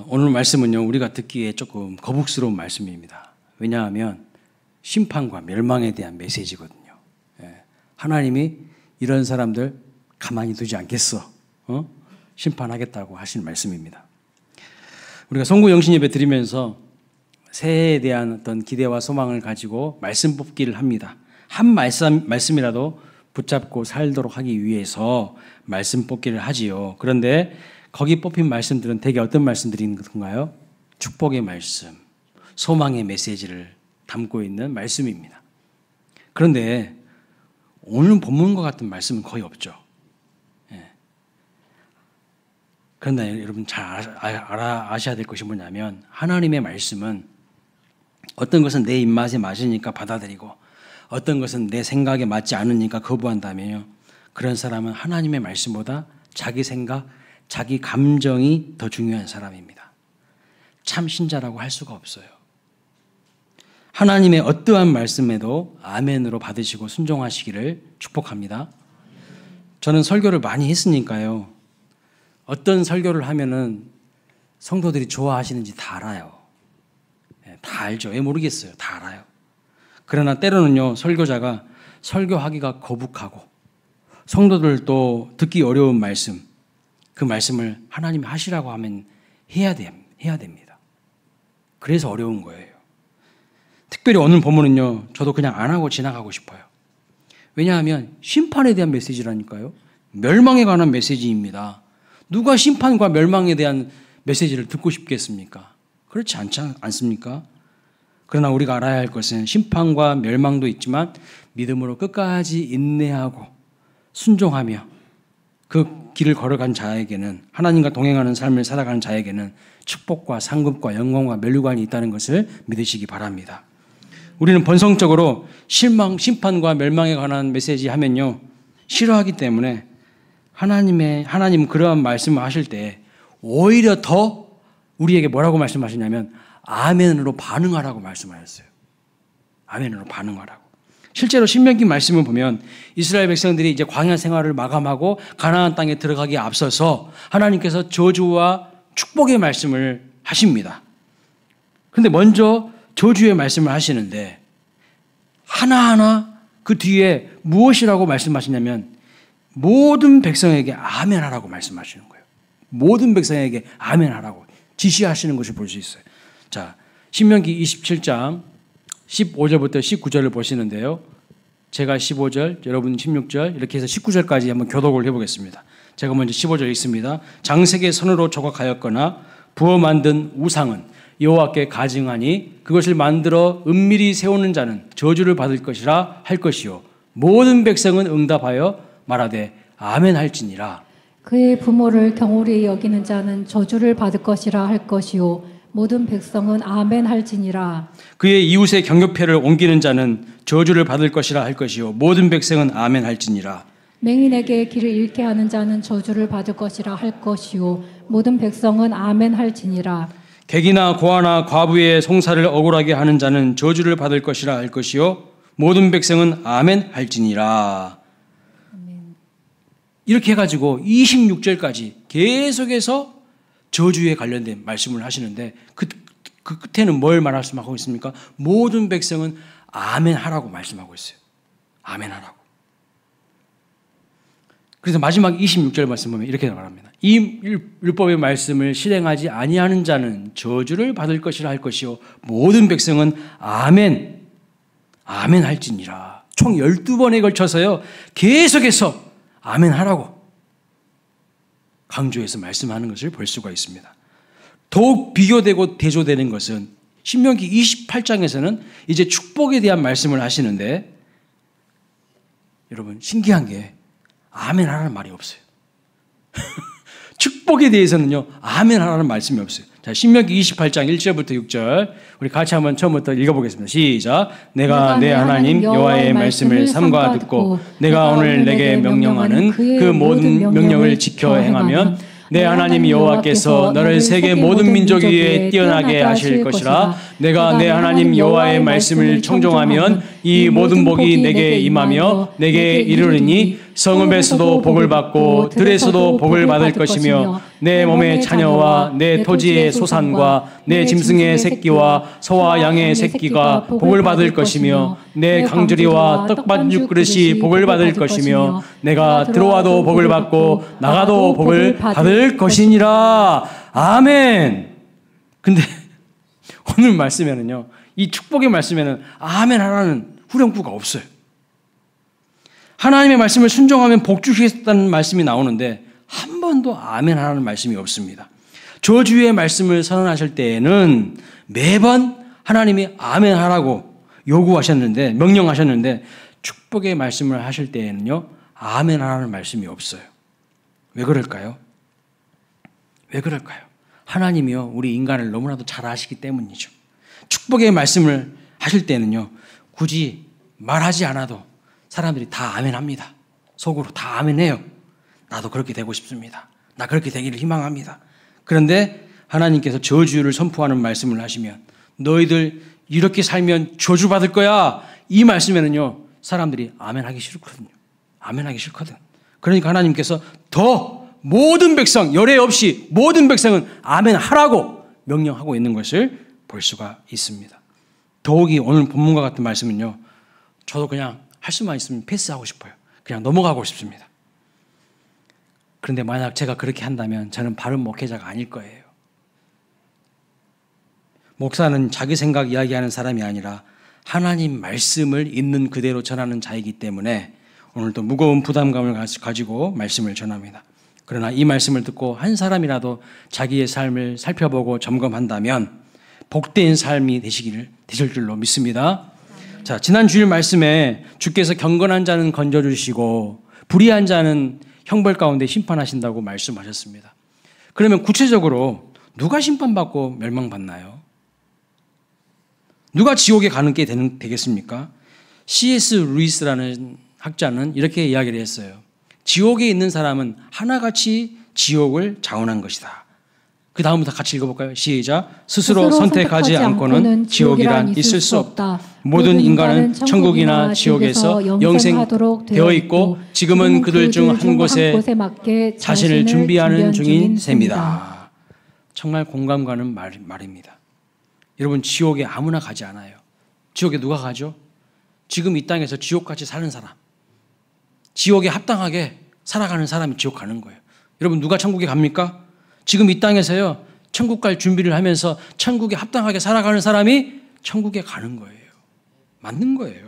오늘 말씀은요, 우리가 듣기에 조금 거북스러운 말씀입니다. 왜냐하면 심판과 멸망에 대한 메시지거든요. 하나님이 이런 사람들 가만히 두지 않겠어. 심판하겠다고 하시는 말씀입니다. 우리가 성구 영신 예배 드리면서 새해에 대한 어떤 기대와 소망을 가지고 말씀 뽑기를 합니다. 한 말씀이라도 붙잡고 살도록 하기 위해서 말씀 뽑기를 하지요. 그런데 거기 뽑힌 말씀들은 대개 어떤 말씀들인 건가요? 축복의 말씀, 소망의 메시지를 담고 있는 말씀입니다. 그런데 오늘 본문과 같은 말씀은 거의 없죠. 그런데 여러분 잘 아셔야 될 것이 뭐냐면 하나님의 말씀은 어떤 것은 내 입맛에 맞으니까 받아들이고 어떤 것은 내 생각에 맞지 않으니까 거부한다면요. 그런 사람은 하나님의 말씀보다 자기 생각, 자기 감정이 더 중요한 사람입니다. 참 신자라고 할 수가 없어요. 하나님의 어떠한 말씀에도 아멘으로 받으시고 순종하시기를 축복합니다. 저는 설교를 많이 했으니까요. 어떤 설교를 하면은 성도들이 좋아하시는지 다 알아요. 다 알죠. 왜 모르겠어요. 다 알아요. 그러나 때로는요, 설교자가 설교하기가 거북하고 성도들도 듣기 어려운 말씀, 그 말씀을 하나님이 하시라고 하면 해야 됩니다. 그래서 어려운 거예요. 특별히 오늘 본문은요, 저도 그냥 안 하고 지나가고 싶어요. 왜냐하면 심판에 대한 메시지라니까요. 멸망에 관한 메시지입니다. 누가 심판과 멸망에 대한 메시지를 듣고 싶겠습니까? 그렇지 않습니까? 그러나 우리가 알아야 할 것은 심판과 멸망도 있지만 믿음으로 끝까지 인내하고 순종하며 그 길을 걸어간 자에게는, 하나님과 동행하는 삶을 살아가는 자에게는 축복과 상급과 영광과 면류관이 있다는 것을 믿으시기 바랍니다. 우리는 본성적으로 심판과 멸망에 관한 메시지 하면요, 싫어하기 때문에 하나님 그러한 말씀을 하실 때 오히려 더 우리에게 뭐라고 말씀하시냐면 아멘으로 반응하라고 말씀하셨어요. 아멘으로 반응하라고. 실제로 신명기 말씀을 보면 이스라엘 백성들이 이제 광야 생활을 마감하고 가나안 땅에 들어가기에 앞서서 하나님께서 저주와 축복의 말씀을 하십니다. 그런데 먼저 저주의 말씀을 하시는데 하나하나 그 뒤에 무엇이라고 말씀하시냐면 모든 백성에게 아멘하라고 말씀하시는 거예요. 모든 백성에게 아멘하라고 지시하시는 것을 볼 수 있어요. 자, 신명기 27장 15절부터 19절을 보시는데요. 제가 15절, 여러분 16절 이렇게 해서 19절까지 한번 교독을 해보겠습니다. 제가 먼저 15절 읽습니다. 장색의 선으로 조각하였거나 부어 만든 우상은 여호와께 가증하니 그것을 만들어 은밀히 세우는 자는 저주를 받을 것이라 할 것이요 모든 백성은 응답하여 말하되 아멘 할지니라. 그의 부모를 경홀히 여기는 자는 저주를 받을 것이라 할 것이요 모든 백성은 아멘 할지니라. 그의 이웃의 경요패를 옮기는 자는 저주를 받을 것이라 할 것이요 모든 백성은 아멘 할지니라. 맹인에게 길을 잃게 하는 자는 저주를 받을 것이라 할 것이요 모든 백성은 아멘 할지니라. 객이나 고아나 과부의 송사를 억울하게 하는 자는 저주를 받을 것이라 할 것이요 모든 백성은 아멘 할지니라. 아멘. 이렇게 해가지고 26절까지 계속해서 저주에 관련된 말씀을 하시는데 그 끝에는 뭘 말씀하고 있습니까? 모든 백성은 아멘 하라고 말씀하고 있어요. 아멘 하라고. 그래서 마지막 26절 말씀 보면 이렇게 말합니다. 이 율법의 말씀을 실행하지 아니하는 자는 저주를 받을 것이라 할 것이요 모든 백성은 아멘 할지니라. 총 12번에 걸쳐서요 계속해서 아멘 하라고 강조해서 말씀하는 것을 볼 수가 있습니다. 더욱 비교되고 대조되는 것은 신명기 28장에서는 이제 축복에 대한 말씀을 하시는데 여러분 신기한 게 아멘 하라는 말이 없어요. 축복에 대해서는요 아멘 하라는 말씀이 없어요. 자, 신명기 28장 1절부터 6절 우리 같이 한번 처음부터 읽어보겠습니다. 시작. 내가 내 하나님 여호와의 말씀을 삼가 듣고 내가 오늘 내게 명령하는 그 모든 명령을 지켜 행하면 내 하나님 여호와께서 너를 세계 모든 민족 위에 뛰어나게 하실 것이라. 내가 내 하나님 여호와의 말씀을 청종하면 이 모든 복이 내게 임하며 내게 이르르니 성읍에서도 복을 받고 들에서도 복을 받을 것이며 내 몸의 자녀와 내 토지의 소산과 내 짐승의 새끼와 소와 양의 새끼가 복을 받을 것이며 내 강주리와 떡반죽 그릇이 복을 받을 것이며 내가 들어와도 복을 받고 나가도 복을 받을 것이니라. 아멘. 근데 오늘 말씀에는요, 이 축복의 말씀에는 아멘 하라는 후렴구가 없어요. 하나님의 말씀을 순종하면 복 주시겠다는 말씀이 나오는데 한 번도 아멘 하라는 말씀이 없습니다. 저주의 말씀을 선언하실 때에는 매번 하나님이 아멘 하라고 요구하셨는데, 명령하셨는데 축복의 말씀을 하실 때에는요, 아멘 하라는 말씀이 없어요. 왜 그럴까요? 왜 그럴까요? 하나님이요, 우리 인간을 너무나도 잘 아시기 때문이죠. 축복의 말씀을 하실 때는요, 굳이 말하지 않아도 사람들이 다 아멘합니다. 속으로 다 아멘해요. 나도 그렇게 되고 싶습니다. 나 그렇게 되기를 희망합니다. 그런데 하나님께서 저주를 선포하는 말씀을 하시면 너희들 이렇게 살면 저주받을 거야. 이 말씀에는요, 사람들이 아멘하기 싫거든요. 아멘하기 싫거든. 그러니까 하나님께서 더 모든 백성, 열애 없이 모든 백성은 아멘하라고 명령하고 있는 것을 볼 수가 있습니다. 더욱이 오늘 본문과 같은 말씀은요, 저도 그냥 할 수만 있으면 패스하고 싶어요. 그냥 넘어가고 싶습니다. 그런데 만약 제가 그렇게 한다면 저는 바른 목회자가 아닐 거예요. 목사는 자기 생각 이야기하는 사람이 아니라 하나님 말씀을 있는 그대로 전하는 자이기 때문에 오늘도 무거운 부담감을 가지고 말씀을 전합니다. 그러나 이 말씀을 듣고 한 사람이라도 자기의 삶을 살펴보고 점검한다면 복된 삶이 되실 줄로 믿습니다. 자, 지난 주일 말씀에 주께서 경건한 자는 건져주시고 불의한 자는 형벌 가운데 심판하신다고 말씀하셨습니다. 그러면 구체적으로 누가 심판받고 멸망받나요? 누가 지옥에 가는 게 되겠습니까? C.S. 루이스라는 학자는 이렇게 이야기를 했어요. 지옥에 있는 사람은 하나같이 지옥을 자원한 것이다. 그 다음부터 같이 읽어볼까요? 시작. 스스로 선택하지 않고는 지옥이란 있을 수 없다. 모든 인간은 천국이나 지옥에서 영생되어 있고 지금은 그들 중 한 곳에 자신을 준비하는 중인 셈이다. 정말 공감 가는 말입니다. 여러분, 지옥에 아무나 가지 않아요. 지옥에 누가 가죠? 지금 이 땅에서 지옥같이 사는 사람, 지옥에 합당하게 살아가는 사람이 지옥 가는 거예요. 여러분, 누가 천국에 갑니까? 지금 이 땅에서요, 천국 갈 준비를 하면서 천국에 합당하게 살아가는 사람이 천국에 가는 거예요. 맞는 거예요.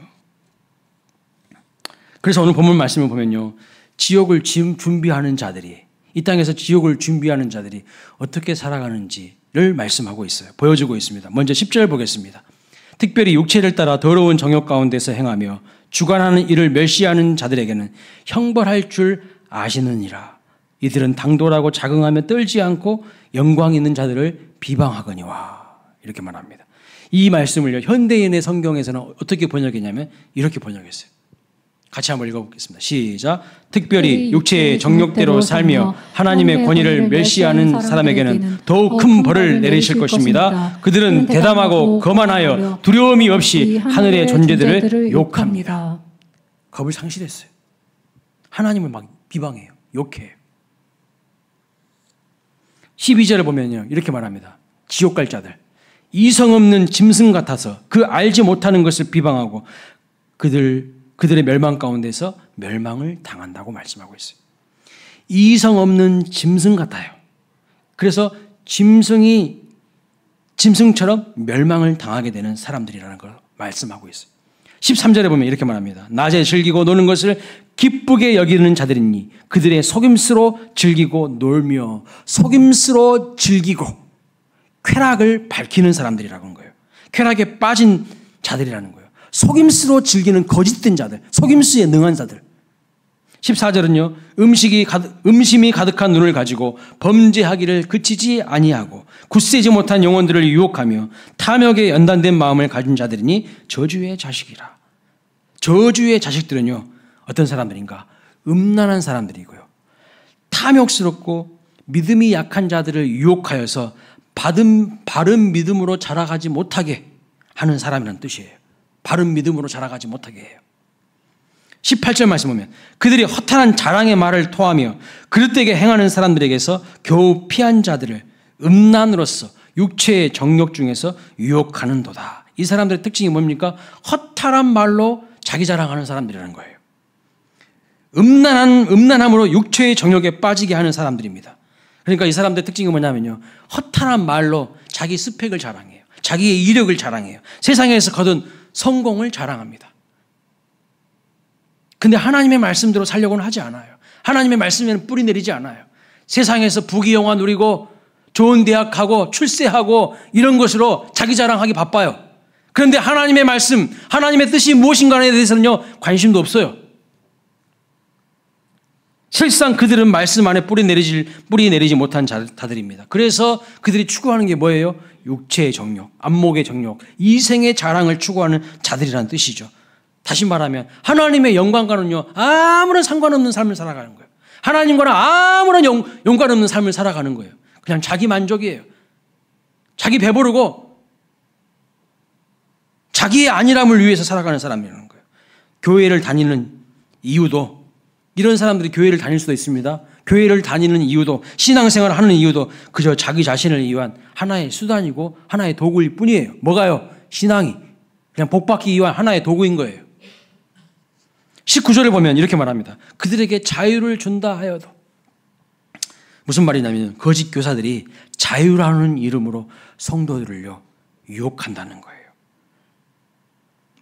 그래서 오늘 본문 말씀을 보면요, 지옥을 준비하는 자들이, 이 땅에서 지옥을 준비하는 자들이 어떻게 살아가는지를 말씀하고 있어요. 보여주고 있습니다. 먼저 10절 보겠습니다. 특별히 육체를 따라 더러운 정욕 가운데서 행하며 주관하는 일을 멸시하는 자들에게는 형벌할 줄 아시느니라. 이들은 당돌하고 자긍하며 떨지 않고 영광 있는 자들을 비방하거니와. 이렇게 말합니다. 이 말씀을요, 현대인의 성경에서는 어떻게 번역했냐면 이렇게 번역했어요. 같이 한번 읽어보겠습니다. 시작. 특별히 육체의 정욕대로 살며 하나님의 권위를 멸시하는 사람에게는 더욱 큰 벌을 내리실 것입니다. 그들은 대담하고 거만하여 두려움이 없이 하늘의 존재들을 욕합니다. 겁을 상실했어요. 하나님을 막 비방해요. 욕해요. 12절을 보면요, 이렇게 말합니다. 지옥 갈 자들, 이성 없는 짐승 같아서 그 알지 못하는 것을 비방하고 그들의 멸망 가운데서 멸망을 당한다고 말씀하고 있어요. 이성 없는 짐승 같아요. 그래서 짐승처럼 멸망을 당하게 되는 사람들이라는 걸 말씀하고 있어요. 13절에 보면 이렇게 말합니다. 낮에 즐기고 노는 것을 기쁘게 여기는 자들이니 그들의 속임수로 즐기고 놀며 속임수로 즐기고 쾌락을 밝히는 사람들이라는 거예요. 쾌락에 빠진 자들이라는 거예요. 속임수로 즐기는 거짓된 자들, 속임수에 능한 자들. 14절은요, 음심이 가득한 눈을 가지고 범죄하기를 그치지 아니하고 굳세지 못한 영혼들을 유혹하며 탐욕에 연단된 마음을 가진 자들이니 저주의 자식이라. 저주의 자식들은요, 어떤 사람들인가? 음란한 사람들이고요, 탐욕스럽고 믿음이 약한 자들을 유혹하여서 바른 믿음으로 자라가지 못하게 하는 사람이라는 뜻이에요. 바른 믿음으로 자라가지 못하게 해요. 18절 말씀 보면 그들이 허탄한 자랑의 말을 토하며 그릇되게 행하는 사람들에게서 겨우 피한 자들을 음란으로서 육체의 정욕 중에서 유혹하는도다. 이 사람들의 특징이 뭡니까? 허탈한 말로 자기 자랑하는 사람들이라는 거예요. 음란함으로 육체의 정욕에 빠지게 하는 사람들입니다. 그러니까 이 사람들의 특징이 뭐냐면요, 허탈한 말로 자기 스펙을 자랑해요. 자기의 이력을 자랑해요. 세상에서 거둔 성공을 자랑합니다. 근데 하나님의 말씀대로 살려고는 하지 않아요. 하나님의 말씀에는 뿌리 내리지 않아요. 세상에서 부귀영화 누리고 좋은 대학 가고 출세하고 이런 것으로 자기 자랑하기 바빠요. 그런데 하나님의 말씀, 하나님의 뜻이 무엇인가에 대해서는요, 관심도 없어요. 실상 그들은 말씀 안에 뿌리 내리지 못한 자들입니다. 그래서 그들이 추구하는 게 뭐예요? 육체의 정욕, 안목의 정욕, 이생의 자랑을 추구하는 자들이라는 뜻이죠. 다시 말하면 하나님의 영광과는요, 아무런 상관없는 삶을 살아가는 거예요. 하나님과는 아무런 연관 없는 삶을 살아가는 거예요. 그냥 자기 만족이에요. 자기 배부르고 자기의 안일함을 위해서 살아가는 사람이라는 거예요. 교회를 다니는 이유도, 이런 사람들이 교회를 다닐 수도 있습니다. 교회를 다니는 이유도, 신앙생활을 하는 이유도 그저 자기 자신을 위한 하나의 수단이고 하나의 도구일 뿐이에요. 뭐가요? 신앙이 그냥 복받기 위한 하나의 도구인 거예요. 19절을 보면 이렇게 말합니다. 그들에게 자유를 준다 하여도. 무슨 말이냐면 거짓 교사들이 자유라는 이름으로 성도들을요, 유혹한다는 거예요.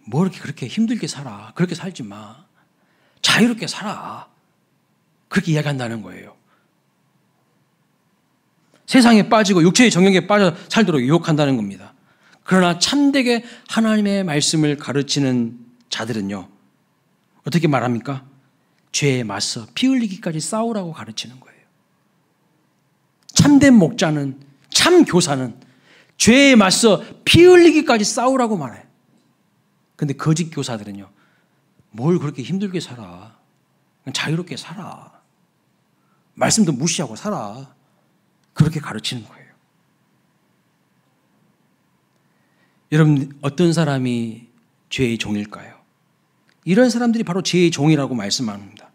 뭐 이렇게 그렇게 힘들게 살아. 그렇게 살지 마. 자유롭게 살아. 그렇게 이야기한다는 거예요. 세상에 빠지고 육체의 정욕에 빠져 살도록 유혹한다는 겁니다. 그러나 참되게 하나님의 말씀을 가르치는 자들은요, 어떻게 말합니까? 죄에 맞서 피 흘리기까지 싸우라고 가르치는 거예요. 참된 목자는, 참 교사는 죄에 맞서 피 흘리기까지 싸우라고 말해요. 근데 거짓 교사들은요, 뭘 그렇게 힘들게 살아. 그냥 자유롭게 살아. 말씀도 무시하고 살아. 그렇게 가르치는 거예요. 여러분, 어떤 사람이 죄의 종일까요? 이런 사람들이 바로 죄의 종이라고 말씀합니다.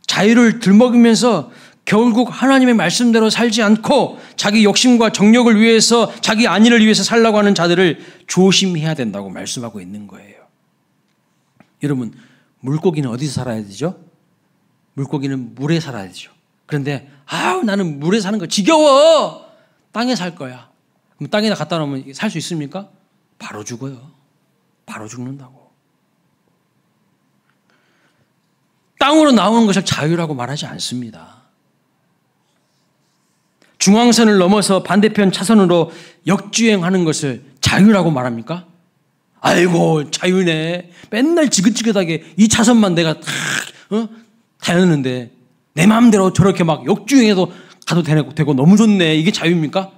자유를 들먹이면서 결국 하나님의 말씀대로 살지 않고 자기 욕심과 정욕을 위해서, 자기 안위를 위해서 살라고 하는 자들을 조심해야 된다고 말씀하고 있는 거예요. 여러분, 물고기는 어디서 살아야 되죠? 물고기는 물에 살아야 되죠. 그런데 나는 물에 사는 거 지겨워. 땅에 살 거야. 그럼 땅에다 갖다 놓으면 살 수 있습니까? 바로 죽어요. 바로 죽는다고. 땅으로 나오는 것을 자유라고 말하지 않습니다. 중앙선을 넘어서 반대편 차선으로 역주행하는 것을 자유라고 말합니까? 아이고, 자유네. 맨날 지긋지긋하게 이 차선만 내가 다녔는데 내 마음대로 저렇게 막 역주행해도 가도 되고 너무 좋네. 이게 자유입니까?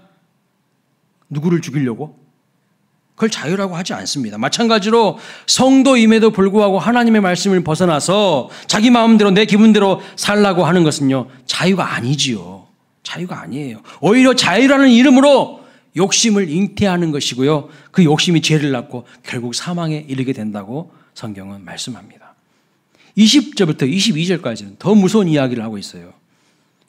누구를 죽이려고? 그걸 자유라고 하지 않습니다. 마찬가지로 성도임에도 불구하고 하나님의 말씀을 벗어나서 자기 마음대로 내 기분대로 살라고 하는 것은요, 자유가 아니지요. 자유가 아니에요. 오히려 자유라는 이름으로 욕심을 잉태하는 것이고요, 그 욕심이 죄를 낳고 결국 사망에 이르게 된다고 성경은 말씀합니다. 20절부터 22절까지는 더 무서운 이야기를 하고 있어요.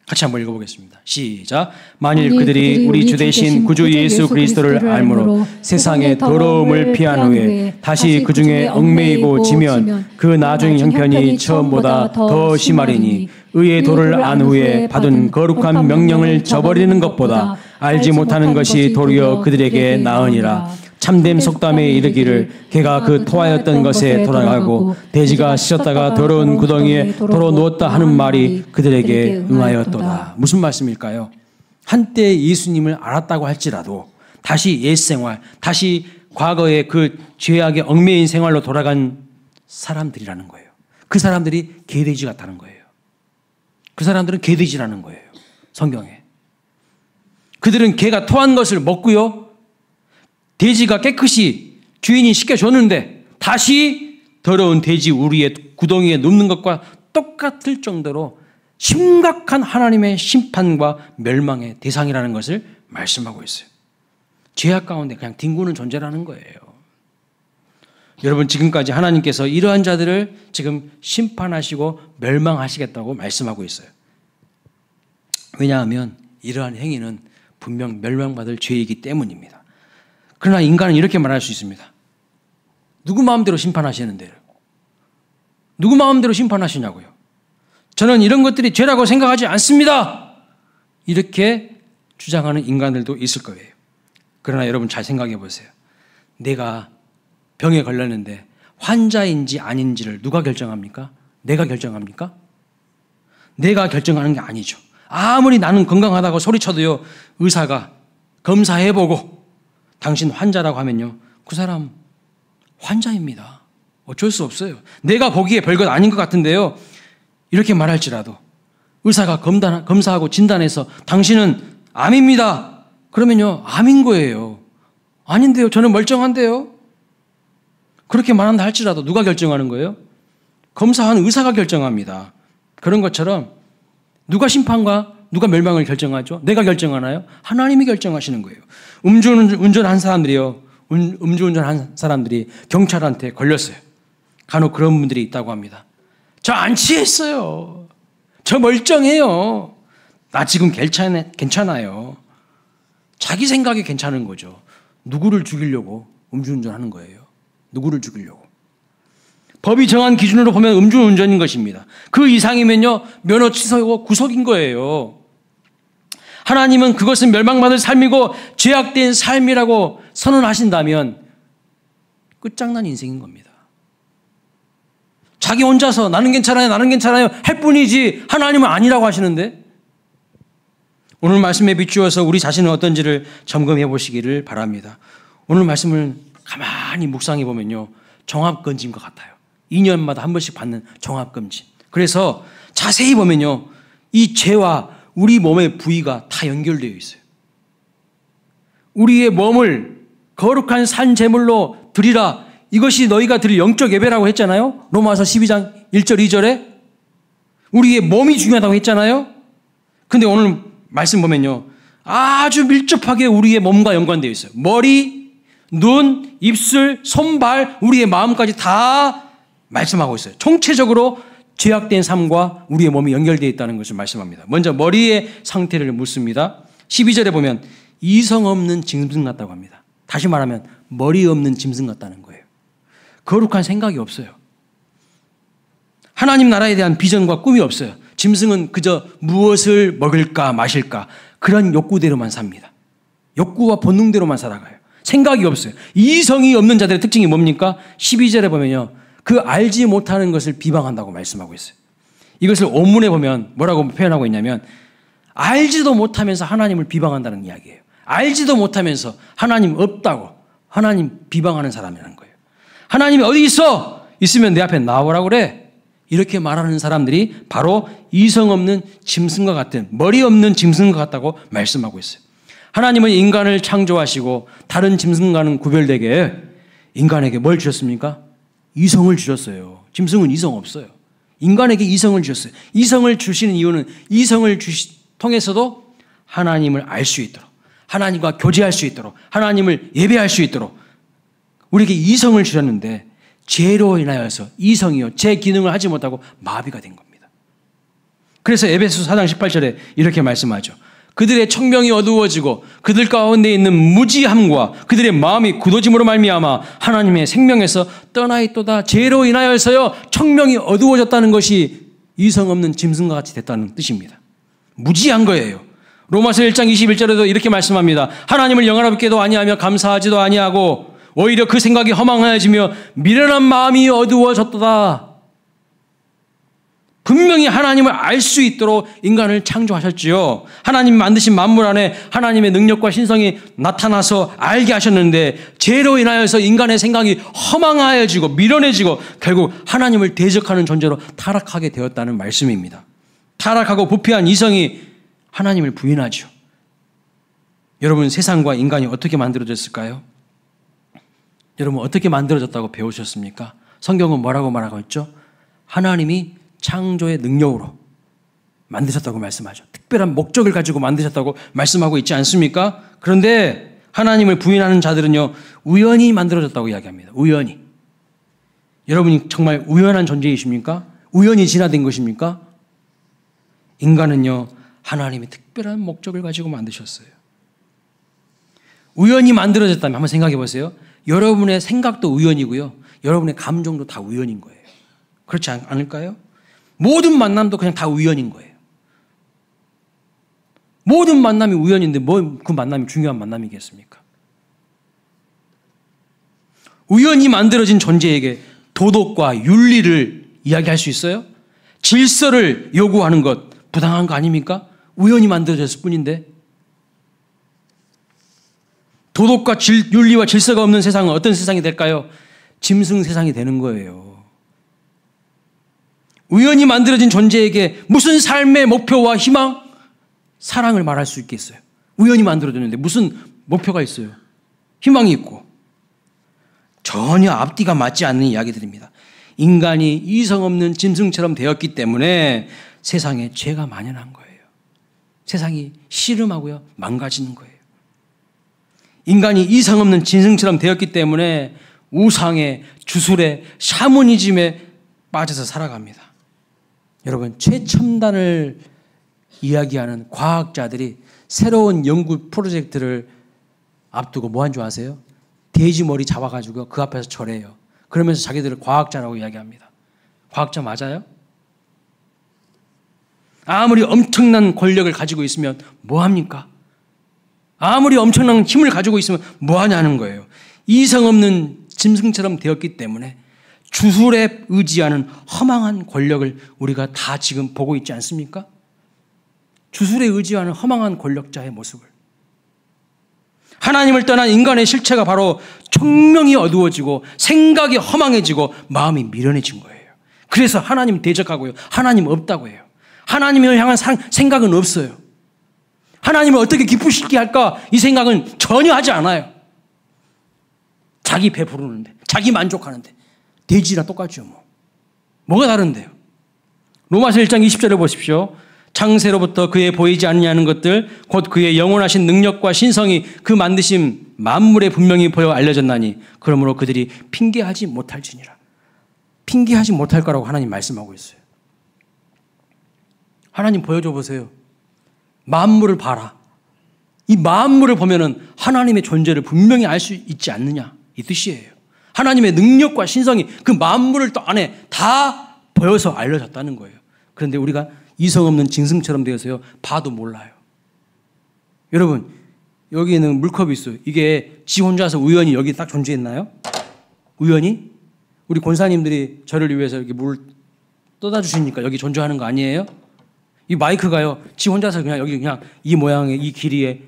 같이 한번 읽어보겠습니다. 시작. 만일 그들이 우리 주 되신 구주 예수 그리스도를 알므로 세상의 더러움을 피한 후에 다시 그 중에 얽매이고 지면 그 나중 형편이 처음보다 더 심하리니 의의 도를 안 후에 받은 거룩한 명령을 저버리는 것보다 알지 못하는 것이 도리어 그들에게 나으니라. 참됨 속담에 이르기를 개가 그 토하였던 것에 돌아가고 돼지가 씻었다가 더러운 구덩이에 도로 누웠다 하는 말이 그들에게 응하였도다. 무슨 말씀일까요? 한때 예수님을 알았다고 할지라도 다시 옛생활, 다시 과거의 그 죄악의 얽매인 생활로 돌아간 사람들이라는 거예요. 그 사람들이 개돼지 같다는 거예요. 그 사람들은 개돼지라는 거예요. 성경에. 그들은 개가 토한 것을 먹고요, 돼지가 깨끗이 주인이 씻겨줬는데 다시 더러운 돼지 우리의 구덩이에 눕는 것과 똑같을 정도로 심각한 하나님의 심판과 멸망의 대상이라는 것을 말씀하고 있어요. 죄악 가운데 그냥 뒹구는 존재라는 거예요. 여러분 지금까지 하나님께서 이러한 자들을 지금 심판하시고 멸망하시겠다고 말씀하고 있어요. 왜냐하면 이러한 행위는 분명 멸망받을 죄이기 때문입니다. 그러나 인간은 이렇게 말할 수 있습니다. 누구 마음대로 심판하시는데요? 누구 마음대로 심판하시냐고요? 저는 이런 것들이 죄라고 생각하지 않습니다. 이렇게 주장하는 인간들도 있을 거예요. 그러나 여러분 잘 생각해 보세요. 내가 병에 걸렸는데 환자인지 아닌지를 누가 결정합니까? 내가 결정합니까? 내가 결정하는 게 아니죠. 아무리 나는 건강하다고 소리쳐도요, 의사가 검사해보고 당신 환자라고 하면요, 그 사람 환자입니다. 어쩔 수 없어요. 내가 보기에 별것 아닌 것 같은데요, 이렇게 말할지라도 의사가 검사하고 진단해서 당신은 암입니다. 그러면요, 암인 거예요. 아닌데요, 저는 멀쩡한데요. 그렇게 말한다 할지라도 누가 결정하는 거예요? 검사한 의사가 결정합니다. 그런 것처럼 누가 심판과 누가 멸망을 결정하죠? 내가 결정하나요? 하나님이 결정하시는 거예요. 음주운전한 사람들이 경찰한테 걸렸어요. 간혹 그런 분들이 있다고 합니다. 저 안 취했어요. 저 멀쩡해요. 나 지금 괜찮아요. 자기 생각이 괜찮은 거죠. 누구를 죽이려고 음주운전하는 거예요. 누구를 죽이려고. 법이 정한 기준으로 보면 음주운전인 것입니다. 그 이상이면요, 면허 취소하고 구속인 거예요. 하나님은 그것은 멸망받을 삶이고 죄악된 삶이라고 선언하신다면 끝장난 인생인 겁니다. 자기 혼자서 나는 괜찮아요 할 뿐이지 하나님은 아니라고 하시는데, 오늘 말씀에 비추어서 우리 자신은 어떤지를 점검해 보시기를 바랍니다. 오늘 말씀을 가만히 묵상해 보면요, 종합검진 것 같아요. 2년마다 한 번씩 받는 종합검진. 그래서 자세히 보면요, 이 죄와 우리 몸의 부위가 다 연결되어 있어요. 우리의 몸을 거룩한 산 제물로 드리라. 이것이 너희가 드릴 영적 예배라고 했잖아요. 로마서 12장 1절 2절에 우리의 몸이 중요하다고 했잖아요. 근데 오늘 말씀 보면요, 아주 밀접하게 우리의 몸과 연관되어 있어요. 머리, 눈, 입술, 손발, 우리의 마음까지 다 말씀하고 있어요. 총체적으로 죄악된 삶과 우리의 몸이 연결되어 있다는 것을 말씀합니다. 먼저 머리의 상태를 묻습니다. 12절에 보면 이성 없는 짐승 같다고 합니다. 다시 말하면 머리 없는 짐승 같다는 거예요. 거룩한 생각이 없어요. 하나님 나라에 대한 비전과 꿈이 없어요. 짐승은 그저 무엇을 먹을까 마실까 그런 욕구대로만 삽니다. 욕구와 본능대로만 살아가요. 생각이 없어요. 이성이 없는 자들의 특징이 뭡니까? 12절에 보면요, 그 알지 못하는 것을 비방한다고 말씀하고 있어요. 이것을 원문에 보면 뭐라고 표현하고 있냐면, 알지도 못하면서 하나님을 비방한다는 이야기예요. 알지도 못하면서 하나님 없다고 하나님 비방하는 사람이라는 거예요. 하나님이 어디 있어? 있으면 내 앞에 나오라고 그래. 이렇게 말하는 사람들이 바로 이성 없는 짐승과 같은, 머리 없는 짐승과 같다고 말씀하고 있어요. 하나님은 인간을 창조하시고 다른 짐승과는 구별되게 인간에게 뭘 주셨습니까? 이성을 주셨어요. 짐승은 이성 없어요. 인간에게 이성을 주셨어요. 이성을 주시는 이유는 이성을 통해서도 하나님을 알 수 있도록, 하나님과 교제할 수 있도록, 하나님을 예배할 수 있도록 우리에게 이성을 주셨는데, 죄로 인하여서 이성이요, 제 기능을 하지 못하고 마비가 된 겁니다. 그래서 에베소서 4장 18절에 이렇게 말씀하죠. 그들의 청명이 어두워지고 그들 가운데 있는 무지함과 그들의 마음이 굳어짐으로 말미암아 하나님의 생명에서 떠나 있도다. 죄로 인하여서요, 청명이 어두워졌다는 것이 이성 없는 짐승과 같이 됐다는 뜻입니다. 무지한 거예요. 로마서 1장 21절에도 이렇게 말씀합니다. 하나님을 영화롭게도 아니하며 감사하지도 아니하고 오히려 그 생각이 허망하여지며 미련한 마음이 어두워졌도다. 분명히 하나님을 알 수 있도록 인간을 창조하셨지요. 하나님 만드신 만물 안에 하나님의 능력과 신성이 나타나서 알게 하셨는데, 죄로 인하여서 인간의 생각이 허망하여지고 미련해지고 결국 하나님을 대적하는 존재로 타락하게 되었다는 말씀입니다. 타락하고 부패한 이성이 하나님을 부인하죠. 여러분, 세상과 인간이 어떻게 만들어졌을까요? 여러분, 어떻게 만들어졌다고 배우셨습니까? 성경은 뭐라고 말하고 있죠? 하나님이 창조의 능력으로 만드셨다고 말씀하죠. 특별한 목적을 가지고 만드셨다고 말씀하고 있지 않습니까? 그런데 하나님을 부인하는 자들은요, 우연히 만들어졌다고 이야기합니다. 우연히. 여러분이 정말 우연한 존재이십니까? 우연히 진화된 것입니까? 인간은요, 하나님의 특별한 목적을 가지고 만드셨어요. 우연히 만들어졌다면 한번 생각해 보세요. 여러분의 생각도 우연이고요. 여러분의 감정도 다 우연인 거예요. 그렇지 않을까요? 모든 만남도 그냥 다 우연인 거예요. 모든 만남이 우연인데 뭐 그 만남이 중요한 만남이겠습니까? 우연히 만들어진 존재에게 도덕과 윤리를 이야기할 수 있어요? 질서를 요구하는 것 부당한 거 아닙니까? 우연히 만들어졌을 뿐인데. 도덕과 윤리와 질서가 없는 세상은 어떤 세상이 될까요? 짐승 세상이 되는 거예요. 우연히 만들어진 존재에게 무슨 삶의 목표와 희망, 사랑을 말할 수 있겠어요? 우연히 만들어졌는데 무슨 목표가 있어요? 희망이 있고. 전혀 앞뒤가 맞지 않는 이야기들입니다. 인간이 이성 없는 짐승처럼 되었기 때문에 세상에 죄가 만연한 거예요. 세상이 씨름하고요, 망가지는 거예요. 인간이 이성 없는 짐승처럼 되었기 때문에 우상에, 주술에, 샤머니즘에 빠져서 살아갑니다. 여러분, 최첨단을 이야기하는 과학자들이 새로운 연구 프로젝트를 앞두고 뭐 한 줄 아세요? 돼지 머리 잡아가지고 그 앞에서 절해요. 그러면서 자기들을 과학자라고 이야기합니다. 과학자 맞아요? 아무리 엄청난 권력을 가지고 있으면 뭐 합니까? 아무리 엄청난 힘을 가지고 있으면 뭐 하냐는 거예요. 이성 없는 짐승처럼 되었기 때문에 주술에 의지하는 허망한 권력을 우리가 다 지금 보고 있지 않습니까? 주술에 의지하는 허망한 권력자의 모습을. 하나님을 떠난 인간의 실체가 바로 총명이 어두워지고 생각이 허망해지고 마음이 미련해진 거예요. 그래서 하나님 대적하고요. 하나님 없다고 해요. 하나님을 향한 생각은 없어요. 하나님을 어떻게 기쁘시게 할까? 이 생각은 전혀 하지 않아요. 자기 배부르는데, 자기 만족하는데. 돼지랑 똑같죠, 뭐. 뭐가 다른데요? 로마서 1장 20절에 보십시오. 창세로부터 그의 보이지 않느냐는 것들 곧 그의 영원하신 능력과 신성이 그 만드신 만물에 분명히 보여 알려졌나니 그러므로 그들이 핑계하지 못할지니라. 핑계하지 못할 거라고 하나님 말씀하고 있어요. 하나님 보여줘 보세요. 만물을 봐라. 이 만물을 보면은 하나님의 존재를 분명히 알 수 있지 않느냐 이 뜻이에요. 하나님의 능력과 신성이 그 만물을 또 안에 다 보여서 알려졌다는 거예요. 그런데 우리가 이성 없는 짐승처럼 되어서요. 봐도 몰라요. 여러분, 여기에는 물컵이 있어요. 이게 지 혼자서 우연히 여기 딱 존재했나요? 우연히? 우리 권사님들이 저를 위해서 이렇게 물 떠다 주시니까 여기 존재하는 거 아니에요? 이 마이크가요. 지 혼자서 그냥 여기 그냥 이 모양의 이 길이에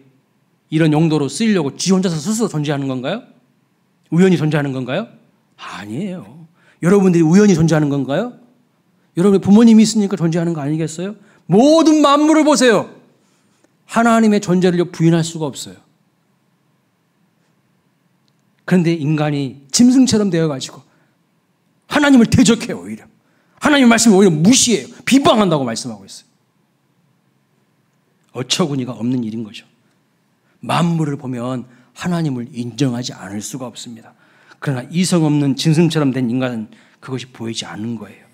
이런 용도로 쓰이려고 지 혼자서 스스로 존재하는 건가요? 우연히 존재하는 건가요? 아니에요. 여러분들이 우연히 존재하는 건가요? 여러분의 부모님이 있으니까 존재하는 거 아니겠어요? 모든 만물을 보세요. 하나님의 존재를 부인할 수가 없어요. 그런데 인간이 짐승처럼 되어가지고 하나님을 대적해요, 오히려. 하나님의 말씀을 오히려 무시해요. 비방한다고 말씀하고 있어요. 어처구니가 없는 일인 거죠. 만물을 보면 하나님을 인정하지 않을 수가 없습니다. 그러나 이성 없는 짐승처럼 된 인간은 그것이 보이지 않는 거예요.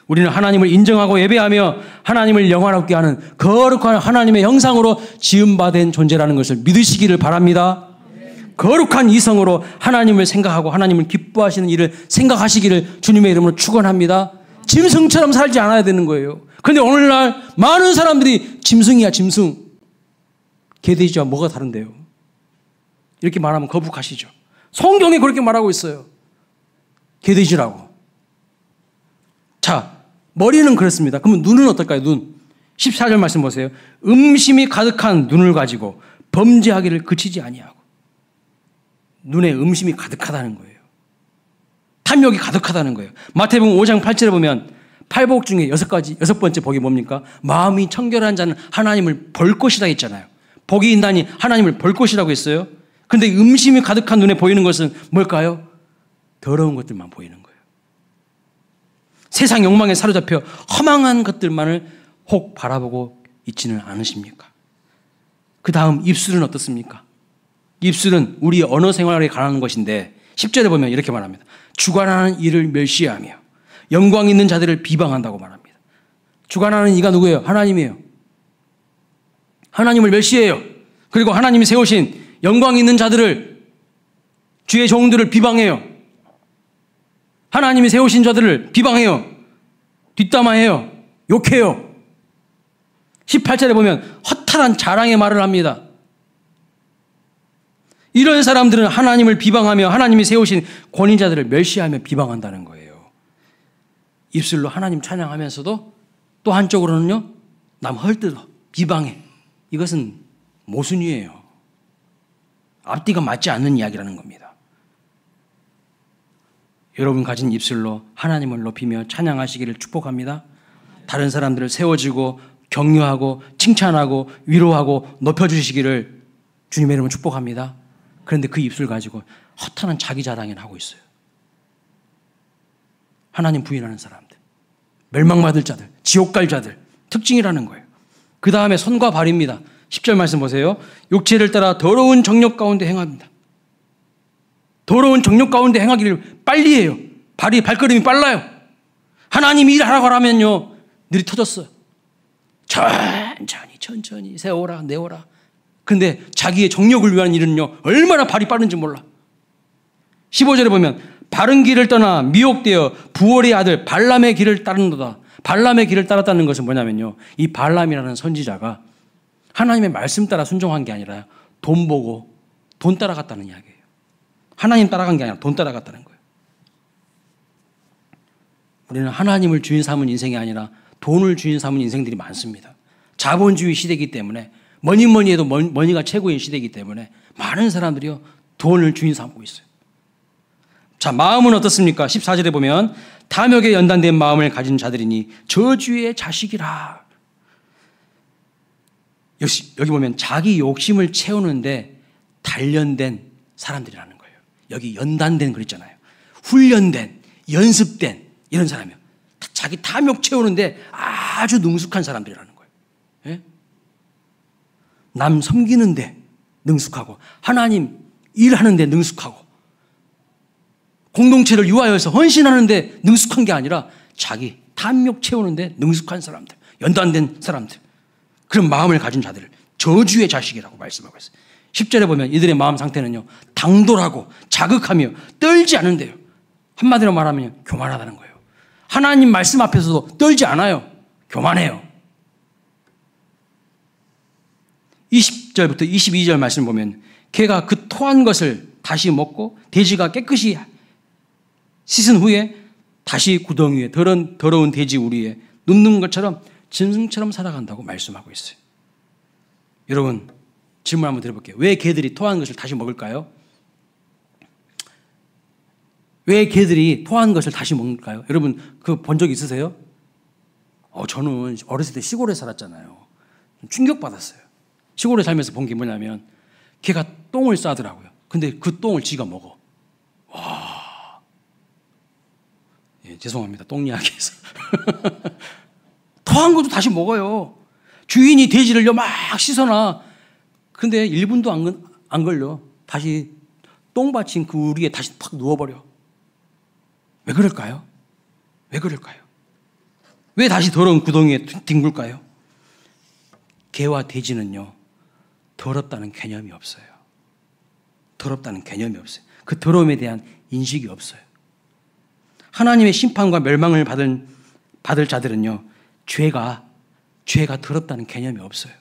우리는 하나님을 인정하고 예배하며 하나님을 영화롭게 하는 거룩한 하나님의 형상으로 지음받은 존재라는 것을 믿으시기를 바랍니다. 거룩한 이성으로 하나님을 생각하고 하나님을 기뻐하시는 일을 생각하시기를 주님의 이름으로 축원합니다. 짐승처럼 살지 않아야 되는 거예요. 그런데 오늘날 많은 사람들이 짐승이야, 짐승. 개돼지와 뭐가 다른데요? 이렇게 말하면 거북하시죠. 성경에 그렇게 말하고 있어요. 개돼지라고. 자, 머리는 그렇습니다. 그러면 눈은 어떨까요? 눈. 14절 말씀 보세요. 음심이 가득한 눈을 가지고 범죄하기를 그치지 아니하고. 눈에 음심이 가득하다는 거예요. 탐욕이 가득하다는 거예요. 마태복음 5장 8절에 보면 팔복 중에 여섯 번째 복이 뭡니까? 마음이 청결한 자는 하나님을 볼 것이라 했잖아요. 복이 있나니 하나님을 볼 것이라고 했어요. 그런데 음심이 가득한 눈에 보이는 것은 뭘까요? 더러운 것들만 보이는 거예요. 세상 욕망에 사로잡혀 허망한 것들만을 혹 바라보고 있지는 않으십니까? 그 다음 입술은 어떻습니까? 입술은 우리의 언어 생활에 관한 것인데 10절에 보면 이렇게 말합니다. 주관하는 이를 멸시하며 영광 있는 자들을 비방한다고 말합니다. 주관하는 이가 누구예요? 하나님이에요. 하나님을 멸시해요. 그리고 하나님이 세우신 영광 있는 자들을, 주의 종들을 비방해요. 하나님이 세우신 자들을 비방해요. 뒷담화해요. 욕해요. 18절에 보면 허탈한 자랑의 말을 합니다. 이런 사람들은 하나님을 비방하며 하나님이 세우신 권위자들을 멸시하며 비방한다는 거예요. 입술로 하나님 찬양하면서도 또 한쪽으로는요, 남 헐뜯어 비방해. 이것은 모순이에요. 앞뒤가 맞지 않는 이야기라는 겁니다. 여러분 가진 입술로 하나님을 높이며 찬양하시기를 축복합니다. 다른 사람들을 세워주고 격려하고 칭찬하고 위로하고 높여주시기를 주님의 이름으로 축복합니다. 그런데 그 입술 가지고 허탄한 자기 자랑을 하고 있어요. 하나님 부인하는 사람들, 멸망받을 자들, 지옥 갈 자들, 특징이라는 거예요. 그 다음에 손과 발입니다. 10절 말씀 보세요. 육체를 따라 더러운 정욕 가운데 행합니다. 더러운 정욕 가운데 행하기를 빨리 해요. 발걸음이 빨라요. 하나님이 일하라고 하면요, 늘이 터졌어요. 천천히 세워라 내워라. 근데 자기의 정욕을 위한 일은요, 얼마나 발이 빠른지 몰라. 15절에 보면 바른 길을 떠나 미혹되어 부올의 아들 발람의 길을 따르노다. 발람의 길을 따랐다는 것은 뭐냐면요, 이 발람이라는 선지자가 하나님의 말씀 따라 순종한 게 아니라 돈 보고 돈 따라갔다는 이야기예요. 하나님 따라간 게 아니라 돈 따라갔다는 거예요. 우리는 하나님을 주인 삼은 인생이 아니라 돈을 주인 삼은 인생들이 많습니다. 자본주의 시대이기 때문에 뭐니 해도 머니가 최고인 시대이기 때문에 많은 사람들이요, 돈을 주인 삼고 있어요. 자, 마음은 어떻습니까? 14절에 보면 탐욕에 연단된 마음을 가진 자들이니 저주의 자식이라. 역시 여기 보면 자기 욕심을 채우는데 단련된 사람들이라는 거예요. 여기 연단된 그랬잖아요. 훈련된, 연습된 이런 사람이요. 자기 탐욕 채우는데 아주 능숙한 사람들이라는 거예요. 예? 남 섬기는데 능숙하고 하나님 일하는데 능숙하고 공동체를 위하여서 헌신하는데 능숙한 게 아니라 자기 탐욕 채우는데 능숙한 사람들, 연단된 사람들, 그런 마음을 가진 자들을 저주의 자식이라고 말씀하고 있어요. 10절에 보면 이들의 마음 상태는요, 당돌하고 자극하며 떨지 않은데요. 한마디로 말하면 교만하다는 거예요. 하나님 말씀 앞에서도 떨지 않아요. 교만해요. 20절부터 22절 말씀 보면 개가 그 토한 것을 다시 먹고 돼지가 깨끗이 씻은 후에 다시 구덩이 위에 더러운 돼지 우리에 눕는 것처럼 짐승처럼 살아간다고 말씀하고 있어요. 여러분, 질문 한번 드려볼게요. 왜 개들이 토한 것을 다시 먹을까요? 왜 개들이 토한 것을 다시 먹을까요? 여러분, 그 본 적 있으세요? 저는 어렸을 때 시골에 살았잖아요. 충격받았어요. 시골에 살면서 본 게 뭐냐면 개가 똥을 싸더라고요. 근데 그 똥을 지가 먹어. 와. 예, 죄송합니다. 똥 이야기해서. 토한 것도 다시 먹어요. 주인이 돼지를요 막 씻어놔. 근데 1분도 안 걸려. 다시 똥 받친 그 우리에 다시 팍 누워버려. 왜 그럴까요? 왜 그럴까요? 왜 다시 더러운 구덩이에 뒹굴까요? 개와 돼지는요, 더럽다는 개념이 없어요. 더럽다는 개념이 없어요. 그 더러움에 대한 인식이 없어요. 하나님의 심판과 멸망을 받을 자들은요, 죄가 더럽다는 개념이 없어요.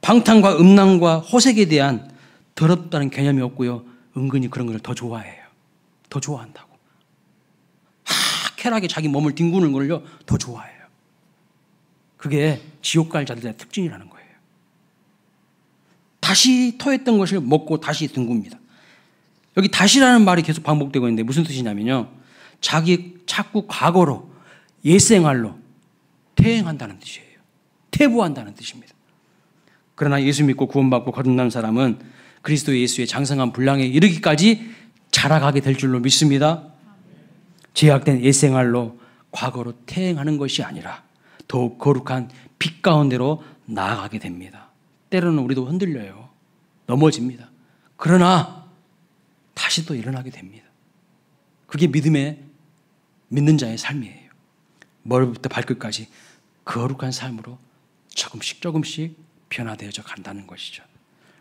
방탕과 음란과 호색에 대한 더럽다는 개념이 없고요, 은근히 그런 걸 더 좋아해요. 더 좋아한다고. 쾌락에 자기 몸을 뒹구는 걸요 더 좋아해요. 그게 지옥 갈 자들의 특징이라는 거예요. 다시 토했던 것을 먹고 다시 뒹굽니다. 여기 다시라는 말이 계속 반복되고 있는데 무슨 뜻이냐면요, 자꾸 과거로 옛생활로 퇴행한다는 뜻이에요. 퇴보한다는 뜻입니다. 그러나 예수 믿고 구원받고 거듭난 사람은 그리스도 예수의 장성한 분량에 이르기까지 자라가게 될 줄로 믿습니다. 죄악된 옛생활로 과거로 퇴행하는 것이 아니라 더욱 거룩한 빛 가운데로 나아가게 됩니다. 때로는 우리도 흔들려요. 넘어집니다. 그러나 다시 또 일어나게 됩니다. 그게 믿는 자의 삶이에요. 머리부터 발끝까지 거룩한 삶으로 조금씩 변화되어져 간다는 것이죠.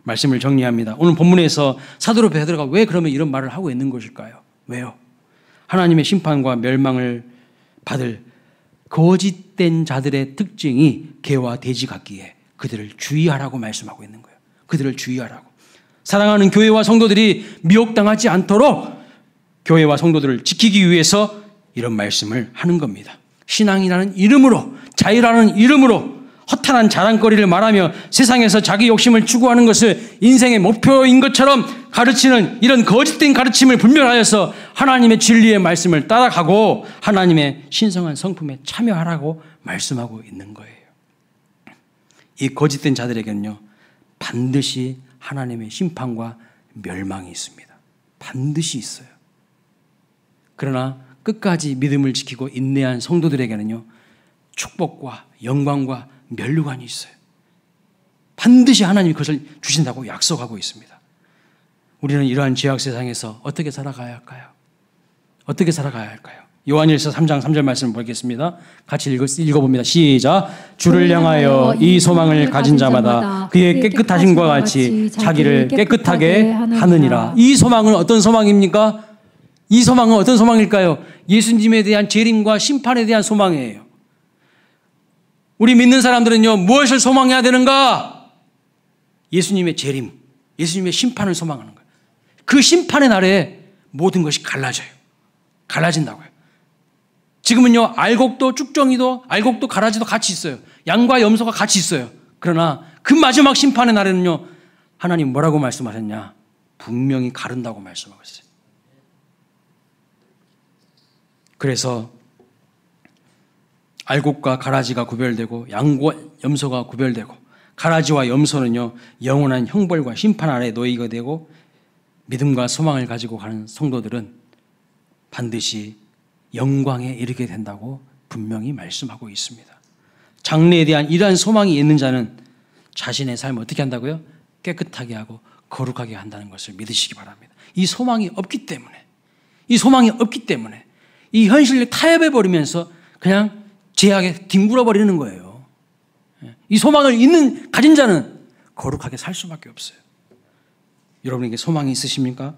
말씀을 정리합니다. 오늘 본문에서 사도 베드로가 왜 그러면 이런 말을 하고 있는 것일까요? 왜요? 하나님의 심판과 멸망을 받을 거짓된 자들의 특징이 개와 돼지 같기에 그들을 주의하라고 말씀하고 있는 거예요. 그들을 주의하라고. 사랑하는 교회와 성도들이 미혹당하지 않도록 교회와 성도들을 지키기 위해서 이런 말씀을 하는 겁니다. 신앙이라는 이름으로, 자유라는 이름으로 허탄한 자랑거리를 말하며 세상에서 자기 욕심을 추구하는 것을 인생의 목표인 것처럼 가르치는 이런 거짓된 가르침을 분별하여서 하나님의 진리의 말씀을 따라가고 하나님의 신성한 성품에 참여하라고 말씀하고 있는 거예요. 이 거짓된 자들에게는요, 반드시 하나님의 심판과 멸망이 있습니다. 반드시 있어요. 그러나 끝까지 믿음을 지키고 인내한 성도들에게는요, 축복과 영광과 면류관이 있어요. 반드시 하나님이 그것을 주신다고 약속하고 있습니다. 우리는 이러한 죄악 세상에서 어떻게 살아가야 할까요? 어떻게 살아가야 할까요? 요한일서 3장 3절 말씀을 보겠습니다. 같이 읽어봅니다. 시작. 주를 향하여 이 소망을 가진 자마다 그의 깨끗하심과 같이 자기를 깨끗하게 하느니라. 이 소망은 어떤 소망입니까? 이 소망은 어떤 소망일까요? 예수님에 대한 재림과 심판에 대한 소망이에요. 우리 믿는 사람들은요, 무엇을 소망해야 되는가? 예수님의 재림, 예수님의 심판을 소망하는 거예요. 그 심판의 날에 모든 것이 갈라져요. 갈라진다고요. 지금은요, 알곡도 쭉정이도 알곡도 가라지도 같이 있어요. 양과 염소가 같이 있어요. 그러나 그 마지막 심판의 날에는요, 하나님 뭐라고 말씀하셨냐? 분명히 가른다고 말씀하고 있어요. 그래서 알곡과 가라지가 구별되고 양과 염소가 구별되고 가라지와 염소는요, 영원한 형벌과 심판 아래 놓이게 되고 믿음과 소망을 가지고 가는 성도들은 반드시 영광에 이르게 된다고 분명히 말씀하고 있습니다. 장래에 대한 이러한 소망이 있는 자는 자신의 삶을 어떻게 한다고요? 깨끗하게 하고 거룩하게 한다는 것을 믿으시기 바랍니다. 이 소망이 없기 때문에 이 현실을 타협해버리면서 그냥 죄악에 뒹굴어버리는 거예요. 이 소망을 가진 자는 거룩하게 살 수밖에 없어요. 여러분에게 소망이 있으십니까?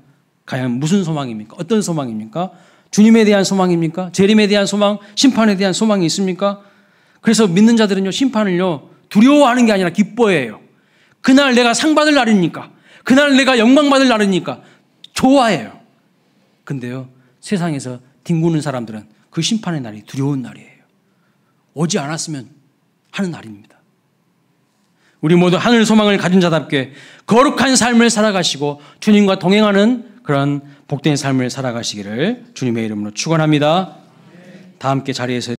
과연 무슨 소망입니까? 어떤 소망입니까? 주님에 대한 소망입니까? 재림에 대한 소망, 심판에 대한 소망이 있습니까? 그래서 믿는 자들은요, 심판을요, 두려워하는 게 아니라 기뻐해요. 그날 내가 상 받을 날이니까, 그날 내가 영광 받을 날이니까 좋아해요. 근데요, 세상에서 뒹구는 사람들은 그 심판의 날이 두려운 날이에요. 오지 않았으면 하는 날입니다. 우리 모두 하늘 소망을 가진 자답게 거룩한 삶을 살아가시고 주님과 동행하는 그런 복된 삶을 살아가시기를 주님의 이름으로 축원합니다. 다 함께 자리에서